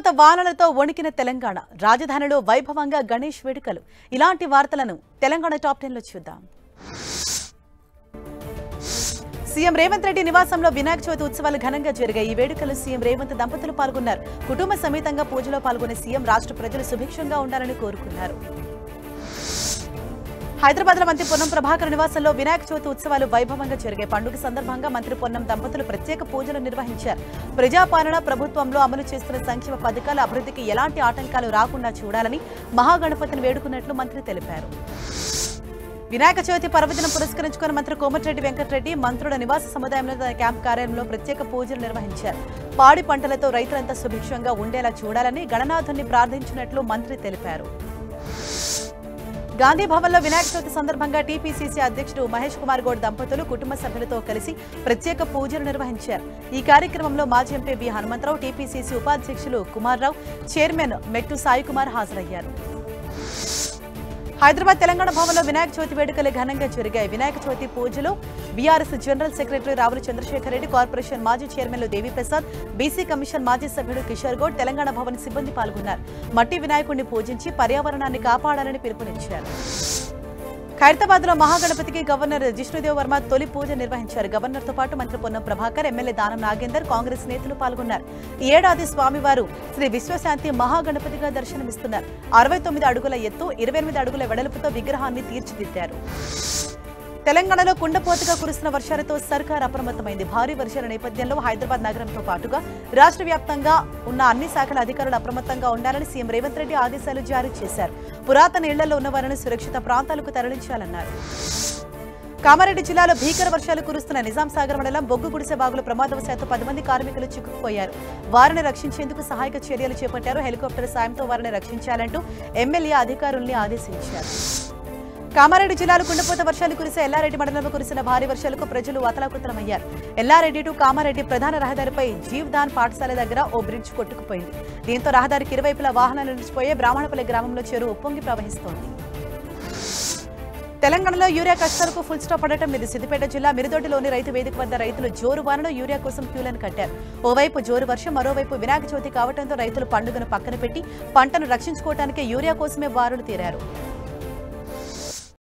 అమాంత వానలతో వణికిన తెలంగాణ రాజధానిలో వైభవంగా గణేష్ వేడుకలు. ఇలాంటి వార్తలను తెలంగాణ టాప్ 10 లో చూద్దాం. సీఎం రేవంత్ రెడ్డి నివాసంలో వినాయక చవితి ఉత్సవాలు ఘనంగా జరిగాయి. ఈ వేడుకలు సీఎం రేవంత్ దంపతులు పాల్గొన్నారు. కుటుంబ సమేతంగా పూజలో పాల్గొనే సీఎం రాష్ట్ర ప్రజలు సుభిక్షంగా ఉండాలని కోరుకున్నారు. హైదరాబాద్ లో మంత్రి పొన్నం ప్రభాకర్ నివాసంలో వినాయక చవితి ఉత్సవాలు వైభవంగా జరిగాయి. పండుగ సందర్భంగా మంత్రి పొన్నం దంపతులు ప్రత్యేక పూజలు నిర్వహించారు. ప్రజాపాలన ప్రభుత్వంలో అమలు చేస్తున్న సంక్షేమ పథకాల అభివృద్ధికి ఎలాంటి ఆటంకాలు రాకుండా చూడాలని మహాగణపతిని వేడుకున్నట్లు మంత్రి తెలిపారు. వినాయక చవితి పర్వదినం పురస్కరించుకున్న మంత్రి కోమటిరెడ్డి వెంకటరెడ్డి మంత్రుల నివాస సముదాయంలో క్యాంప్ కార్యాలయంలో ప్రత్యేక పూజలు నిర్వహించారు. పాడి పంటలతో రైతులంతా సుభిక్షంగా ఉండేలా చూడాలని గణనాథుని ప్రార్థించినట్లు మంత్రి తెలిపారు. గాంధీ భవన్ లో వినాయక చవితి సందర్భంగా టీపీసీసీ అధ్యక్షుడు మహేష్ కుమార్ గౌడ్ దంపతులు కుటుంబ సభ్యులతో కలిసి ప్రత్యేక పూజలు నిర్వహించారు. ఈ కార్యక్రమంలో మాజీ ఎంపీ వి హనుమంతరావు, టీపీసీసీ ఉపాధ్యక్షులు కుమార్ రావు, చైర్మన్ మెట్టు సాయి కుమార్ హాజరయ్యారు. హైదరాబాద్ తెలంగాణ భవన్ లో వినాయక చవితి వేడుకలు ఘనంగా జరిగాయి. వినాయక చవితి పూజలో BRS general secretary Ravula Chandrashekar Reddy, corporation మాజీ చైర్మన్లు దేవిప్రసాద్, బీసీ కమిషన్ మాజీ సభ్యుడు కిషోర్ గౌడ్, తెలంగాణ భవన్ సిబ్బంది పాల్గొన్నారు. మట్టి వినాయకుడిని పూజించి పర్యావరణాన్ని కాపాడాలని పిలుపునిచ్చారు. ఖైరతాబాద్ లో మహాగణపతికి గవర్నర్ జిష్ణుదేవ్ వర్మ తొలి పూజ నిర్వహించారు. గవర్నర్ తో పాటు మంత్రి పొన్నం ప్రభాకర్, ఎమ్మెల్యే దానం నాగేందర్, కాంగ్రెస్ నేతలు పాల్గొన్నారు. ఈ ఏడాది స్వామివారు శ్రీ విశ్వశాంతి మహాగణపతిగా దర్శనమిస్తున్నారు. 69 అడుగుల ఎత్తు, 28 అడుగుల వెడల్పుతో విగ్రహాన్ని తీర్చిదిద్దారు. తెలంగాణలో కుండపోతగా కురుస్తున్న వర్షాలతో సర్కార్ అప్రమత్తమైంది. భారీ వర్షాల నేపథ్యంలో హైదరాబాద్ నగరంతో పాటుగా రాష్ట్ర వ్యాప్తంగా ఉన్న అన్ని శాఖల అధికారులు అప్రమత్తంగా ఉండాలని సీఎం రేవంత్ రెడ్డి ఆదేశాలు జారీ చేశారు. పురాతన ఇళ్లలో ఉన్న వారిని సురక్షిత ప్రాంతాలకు తరలించాలన్నారు. కామారెడ్డి జిల్లాలో భీకర వర్షాలు కురుస్తున్న నిజాం సాగర్ మండలం బొగ్గు గుడిసె బాగులో ప్రమాదవశాత్తు 10 మంది కార్మికులు చిక్కుకుపోయారు. వారిని రక్షించేందుకు సహాయక చర్యలు చేపట్టారు. హెలికాప్టర్ సాయంతో వారిని రక్షించాలంటూ ఎమ్మెల్యే అధికారుల్ని ఆదేశించారు. కామారెడ్డి జిల్లాలో కుండపోత వర్షాలు కురిసే ఎల్లారెడ్డి మండలంలో కురిసిన భారీ వర్షాలకు ప్రజలు అతలాకుతలమయ్యారు. ఎల్లారెడ్డి టు కామారెడ్డి ప్రధాన రహదారిపై జీవ్దాన్ పాఠశాల దగ్గర ఓ బ్రిడ్జ్ కొట్టుకుపోయింది. దీంతో రహదారికి ఇరువైపులా వాహనాలు నిలిచిపోయే బ్రాహ్మణపల్లి గ్రామంలో చెరువు ఉప్పొంగి ప్రవహిస్తోంది. తెలంగాణలో యూరియా కష్టాలకు ఫుల్ స్టాప్ పడటం లేదు. సిద్దిపేట జిల్లా మిరుదొడ్డిలోని రైతు వేదిక వద్ద రైతులు జోరు వానలో యూరియా కోసం క్యూలను కట్టారు. ఓవైపు జోరు వర్షం, మరోవైపు వినాయక చవితి కావడంతో రైతులు పండుగను పక్కన పెట్టి పంటను రక్షించుకోవడానికి యూరియా కోసమే బారులు తీరారు.